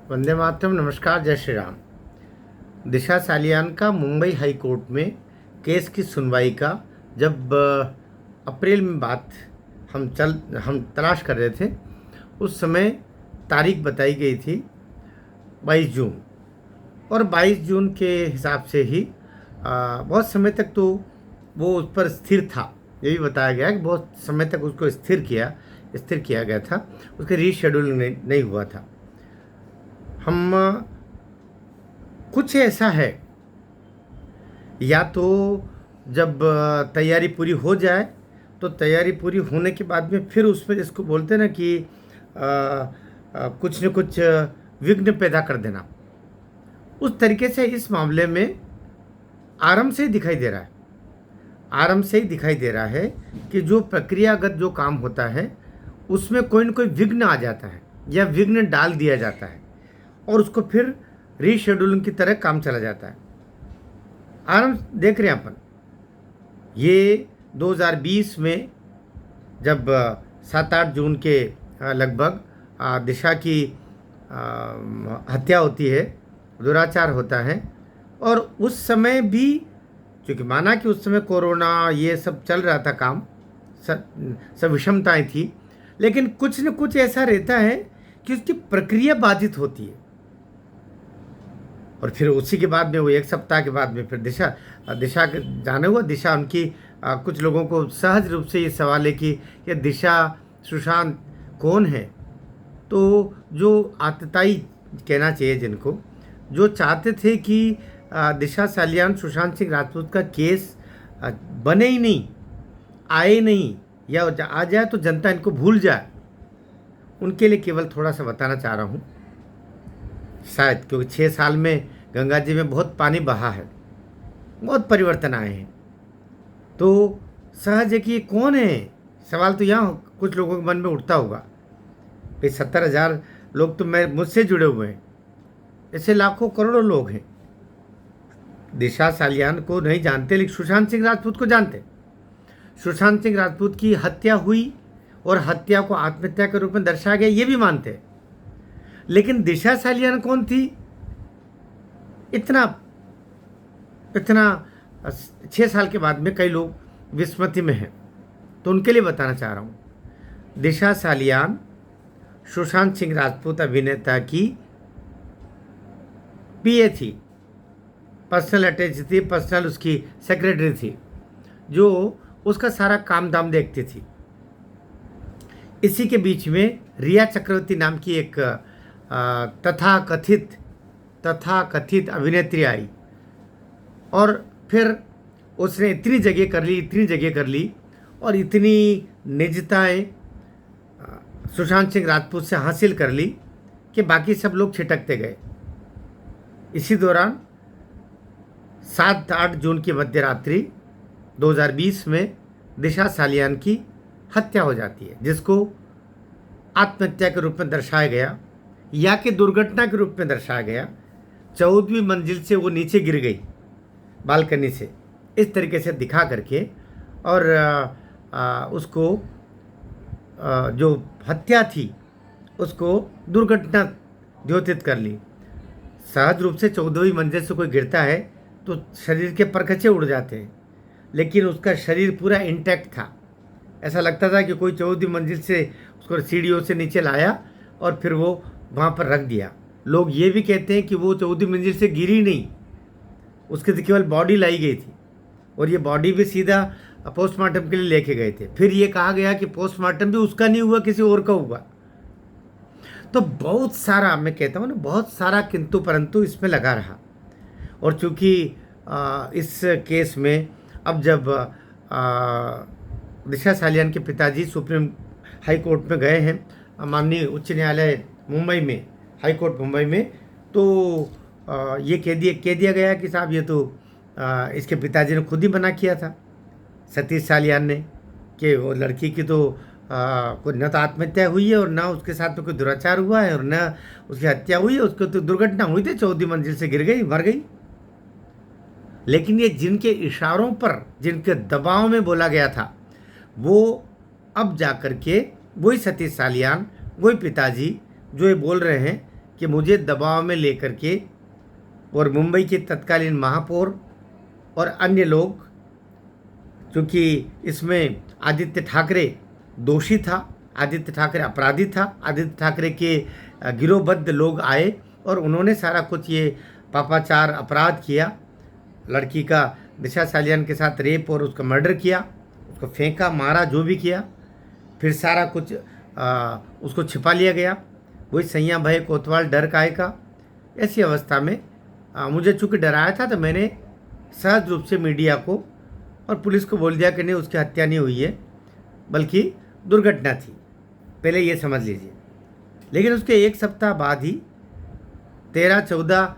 वंदे मातरम। नमस्कार, जय श्री राम। दिशा सालियान का मुंबई हाई कोर्ट में केस की सुनवाई का जब अप्रैल में बात हम तलाश कर रहे थे, उस समय तारीख बताई गई थी 22 जून। और 22 जून के हिसाब से ही बहुत समय तक तो वो उस पर स्थिर था। ये भी बताया गया कि बहुत समय तक उसको स्थिर किया गया था, उसके रीशेड्यूलिंग नहीं हुआ था। हम कुछ ऐसा है, या तो जब तैयारी पूरी हो जाए तो तैयारी पूरी होने के बाद में फिर उसमें जिसको बोलते हैं ना कि कुछ न कुछ विघ्न पैदा कर देना, उस तरीके से इस मामले में आरंभ से ही दिखाई दे रहा है। आरंभ से ही दिखाई दे रहा है कि जो प्रक्रियागत जो काम होता है उसमें कोई न कोई विघ्न आ जाता है या विघ्न डाल दिया जाता है और उसको फिर रीशेड्यूलिंग की तरह काम चला जाता है। आरंभ देख रहे हैं अपन, ये 2020 में जब 7-8 जून के लगभग दिशा की हत्या होती है, दुराचार होता है। और उस समय भी क्योंकि माना कि उस समय कोरोना ये सब चल रहा था, काम सब विषमताएं थी, लेकिन कुछ न कुछ ऐसा रहता है कि उसकी प्रक्रिया बाधित होती है। और फिर उसी के बाद में वो एक सप्ताह के बाद में फिर दिशा जाने हुआ। दिशा उनकी कुछ लोगों को सहज रूप से ये सवाल है कि ये दिशा सुशांत कौन है। तो जो आतताई कहना चाहिए, जिनको जो चाहते थे कि दिशा सालियान सुशांत सिंह राजपूत का केस बने ही नहीं, आए नहीं, या आ जाए तो जनता इनको भूल जाए, उनके लिए केवल थोड़ा सा बताना चाह रहा हूँ। शायद क्योंकि 6 साल में गंगा जी में बहुत पानी बहा है, बहुत परिवर्तन आए हैं, तो सहज है कि ये कौन है, सवाल तो यहाँ कुछ लोगों के मन में उठता होगा। भाई 70,000 लोग तो मुझसे जुड़े हुए हैं, ऐसे लाखों करोड़ों लोग हैं। दिशा सालियान को नहीं जानते, लेकिन सुशांत सिंह राजपूत को जानते। सुशांत सिंह राजपूत की हत्या हुई और हत्या को आत्महत्या के रूप में दर्शाया गया, ये भी मानते हैं। लेकिन दिशा सालियान कौन थी, इतना 6 साल के बाद में कई लोग विस्मृति में हैं, तो उनके लिए बताना चाह रहा हूँ। दिशा सालियान सुशांत सिंह राजपूत अभिनेता की पीए थी, पर्सनल अटैच थी, पर्सनल उसकी सेक्रेटरी थी, जो उसका सारा काम धाम देखती थी। इसी के बीच में रिया चक्रवर्ती नाम की एक तथाकथित अभिनेत्री आई, और फिर उसने इतनी जगह कर ली और इतनी निजताएं सुशांत सिंह राजपूत से हासिल कर ली कि बाकी सब लोग छिटकते गए। इसी दौरान 7-8 जून की मध्य रात्रि 2020 में दिशा सालियान की हत्या हो जाती है, जिसको आत्महत्या के रूप में दर्शाया गया या कि दुर्घटना के रूप में दर्शाया गया। 14वीं मंजिल से वो नीचे गिर गई, बालकनी से, इस तरीके से दिखा करके, और उसको जो हत्या थी उसको दुर्घटना द्योतित कर ली। सहज रूप से 14वीं मंजिल से कोई गिरता है तो शरीर के परखचे उड़ जाते हैं, लेकिन उसका शरीर पूरा इंटैक्ट था। ऐसा लगता था कि कोई 14वीं मंजिल से उसको सीढ़ियों से नीचे लाया और फिर वो वहाँ पर रख दिया। लोग ये भी कहते हैं कि वो 14वीं मंजिल से गिरी नहीं, उसके तो केवल बॉडी लाई गई थी, और ये बॉडी भी सीधा पोस्टमार्टम के लिए लेके गए थे। फिर ये कहा गया कि पोस्टमार्टम भी उसका नहीं हुआ, किसी और का हुआ। तो बहुत सारा, मैं कहता हूँ ना, बहुत सारा किंतु परंतु इसमें लगा रहा। और चूँकि इस केस में अब जब दिशा सालियान के पिताजी सुप्रीम हाई कोर्ट में गए हैं, माननीय उच्च न्यायालय मुंबई में, हाई कोर्ट मुंबई में, तो ये कह दिया गया कि साहब ये तो इसके पिताजी ने खुद ही मना किया था, सतीश सालियान ने, कि वो लड़की की तो कोई न तो आत्महत्या हुई है और ना उसके साथ में कोई दुराचार हुआ है और न उसकी हत्या हुई है, उसको तो दुर्घटना हुई थी, 14वीं मंजिल से गिर गई, मर गई। लेकिन ये जिनके इशारों पर, जिनके दबाव में बोला गया था, वो अब जा कर के वही सतीश सालियान, वही पिताजी जो ये बोल रहे हैं कि मुझे दबाव में लेकर के और मुंबई के तत्कालीन महापौर और अन्य लोग, चूँकि इसमें आदित्य ठाकरे दोषी था, आदित्य ठाकरे अपराधी था, आदित्य ठाकरे के गिरोहबद्ध लोग आए और उन्होंने सारा कुछ ये पापाचार अपराध किया, लड़की का दिशा सालियान के साथ रेप और उसका मर्डर किया, उसको फेंका, मारा, जो भी किया, फिर सारा कुछ उसको छिपा लिया गया। वही सैया भय कोतवाल डर काहे का। ऐसी अवस्था में मुझे चूँकि डराया था तो मैंने सहज रूप से मीडिया को और पुलिस को बोल दिया कि नहीं, उसकी हत्या नहीं हुई है, बल्कि दुर्घटना थी, पहले ये समझ लीजिए। लेकिन उसके एक सप्ताह बाद ही 13-14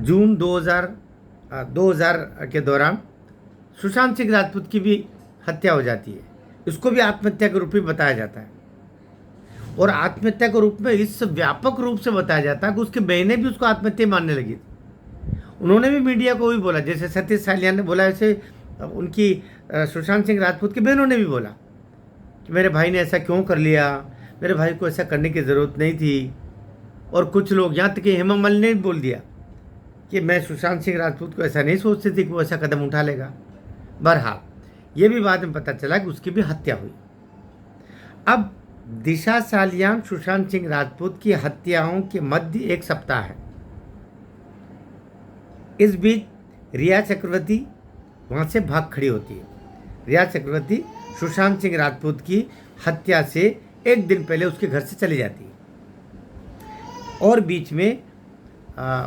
जून 2000 के दौरान सुशांत सिंह राजपूत की भी हत्या हो जाती है। इसको भी आत्महत्या के रूप में बताया जाता है और आत्महत्या के रूप में इस व्यापक रूप से बताया जाता है कि उसकी बहनें भी उसको आत्महत्या मानने लगी। उन्होंने भी मीडिया को भी बोला, जैसे सतीश सालियान ने बोला, वैसे उनकी सुशांत सिंह राजपूत की बहनों ने भी बोला कि मेरे भाई ने ऐसा क्यों कर लिया, मेरे भाई को ऐसा करने की ज़रूरत नहीं थी। और कुछ लोग, यहाँ तक कि हेमा मालिनी ने भी बोल दिया कि मैं सुशांत सिंह राजपूत को ऐसा नहीं सोचती थी कि वो ऐसा कदम उठा लेगा। बहरहाल ये भी बाद में पता चला कि उसकी भी हत्या हुई। अब दिशा सालियान सुशांत सिंह राजपूत की हत्याओं के मध्य एक सप्ताह है। इस बीच रिया चक्रवर्ती वहाँ से भाग खड़ी होती है। रिया चक्रवर्ती सुशांत सिंह राजपूत की हत्या से एक दिन पहले उसके घर से चली जाती है और बीच में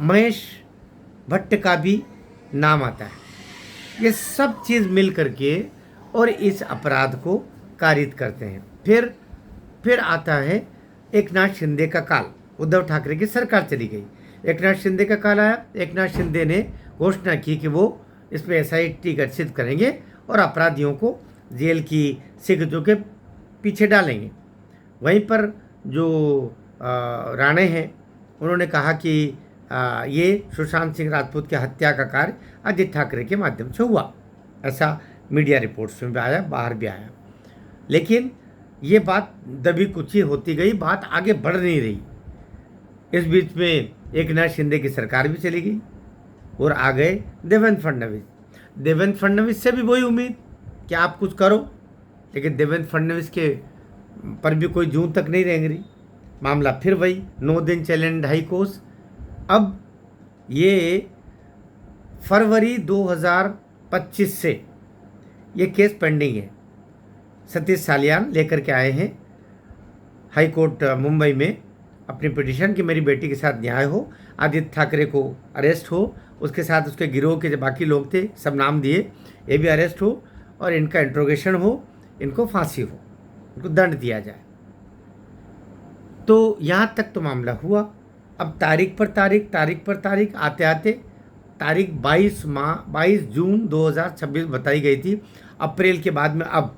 महेश भट्ट का भी नाम आता है। ये सब चीज़ मिल करके और इस अपराध को कारित करते हैं। फिर आता है एकनाथ शिंदे का काल। उद्धव ठाकरे की सरकार चली गई, एकनाथ शिंदे का काल आया। एकनाथ शिंदे ने घोषणा की कि वो इस पर SIT गठित करेंगे और अपराधियों को जेल की सिकजों के पीछे डालेंगे। वहीं पर जो राणे हैं उन्होंने कहा कि ये सुशांत सिंह राजपूत की हत्या का कार्य आदित्य ठाकरे के माध्यम से हुआ, ऐसा मीडिया रिपोर्ट्स में भी आया, बाहर भी आया। लेकिन ये बात दबी कुची होती गई, बात आगे बढ़ नहीं रही। इस बीच में एकनाथ शिंदे की सरकार भी चली गई और आ गए देवेंद्र फडणवीस। देवेंद्र फडणवीस से भी वही उम्मीद कि आप कुछ करो, लेकिन देवेंद्र फडणवीस के पर भी कोई जून तक नहीं रेंग रही। मामला फिर वही, 9 दिन चले 2.5 कोस। अब ये फरवरी 2025 से ये केस पेंडिंग है। सतीश सालियान लेकर के आए हैं हाई कोर्ट मुंबई में अपनी पिटीशन कि मेरी बेटी के साथ न्याय हो, आदित्य ठाकरे को अरेस्ट हो, उसके साथ उसके गिरोह के जो बाकी लोग थे सब नाम दिए, ये भी अरेस्ट हो और इनका इंट्रोगेशन हो, इनको फांसी हो, इनको दंड दिया जाए। तो यहाँ तक तो मामला हुआ। अब तारीख पर तारीख आते आते तारीख 22 जून 2026 बताई गई थी। अप्रैल के बाद में अब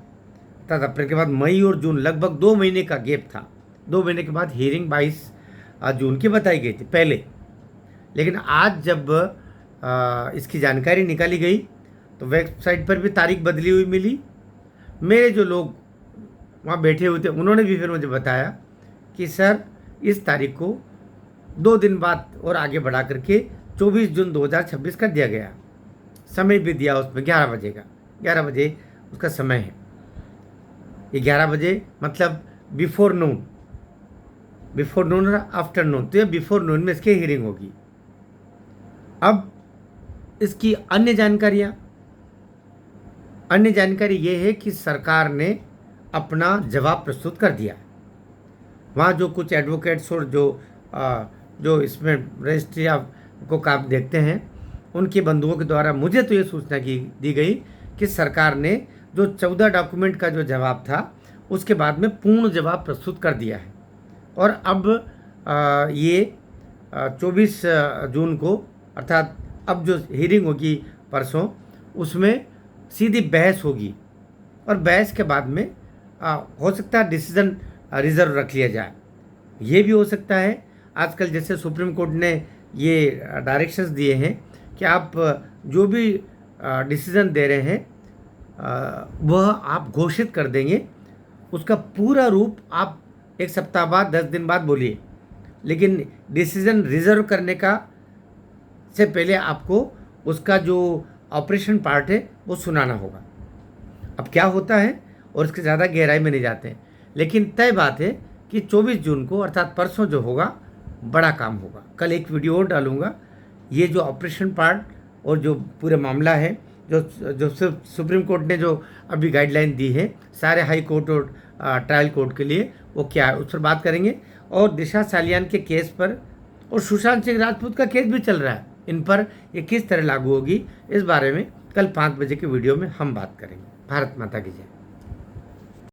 तथा अप्रैल के बाद मई और जून, लगभग 2 महीने का गैप था। 2 महीने के बाद हियरिंग 22 जून की बताई गई थी पहले। लेकिन आज जब इसकी जानकारी निकाली गई तो वेबसाइट पर भी तारीख बदली हुई मिली। मेरे जो लोग वहाँ बैठे हुए थे उन्होंने भी फिर मुझे बताया कि सर इस तारीख को 2 दिन बाद और आगे बढ़ा करके 24 जून 2026 कर दिया गया। समय भी दिया उसमें 11 बजे का, 11 बजे उसका समय है। ये 11 बजे मतलब बिफोर नून और आफ्टरनून, तो ये बिफोर नून में इसकी हियरिंग होगी। अब इसकी अन्य जानकारी ये है कि सरकार ने अपना जवाब प्रस्तुत कर दिया। वहाँ जो कुछ एडवोकेट्स और जो इसमें रजिस्ट्री को काम देखते हैं उनके बंधुओं के द्वारा मुझे तो ये सूचना दी गई कि सरकार ने जो 14 डॉक्यूमेंट का जो जवाब था उसके बाद में पूर्ण जवाब प्रस्तुत कर दिया है। और अब ये 24 जून को, अर्थात अब जो हियरिंग होगी परसों, उसमें सीधी बहस होगी और बहस के बाद में हो सकता है डिसीजन रिजर्व रख लिया जाए। ये भी हो सकता है, आजकल जैसे सुप्रीम कोर्ट ने ये डायरेक्शंस दिए हैं कि आप जो भी डिसीजन दे रहे हैं वह आप घोषित कर देंगे, उसका पूरा रूप आप 1 सप्ताह बाद 10 दिन बाद बोलिए लेकिन डिसीजन रिजर्व करने का से पहले आपको उसका जो ऑपरेशन पार्ट है वो सुनाना होगा। अब क्या होता है और इसके ज़्यादा गहराई में नहीं जाते हैं, लेकिन तय बात है कि 24 जून को अर्थात परसों जो होगा बड़ा काम होगा। कल एक वीडियो और डालूंगा, ये जो ऑपरेशन पार्ट और जो पूरा मामला है, जो जो सुप्रीम कोर्ट ने जो अभी गाइडलाइन दी है सारे हाई कोर्ट और ट्रायल कोर्ट के लिए, वो क्या है उस पर बात करेंगे। और दिशा सालियान के केस पर और सुशांत सिंह राजपूत का केस भी चल रहा है, इन पर ये किस तरह लागू होगी इस बारे में कल 5 बजे के वीडियो में हम बात करेंगे। भारत माता की जय।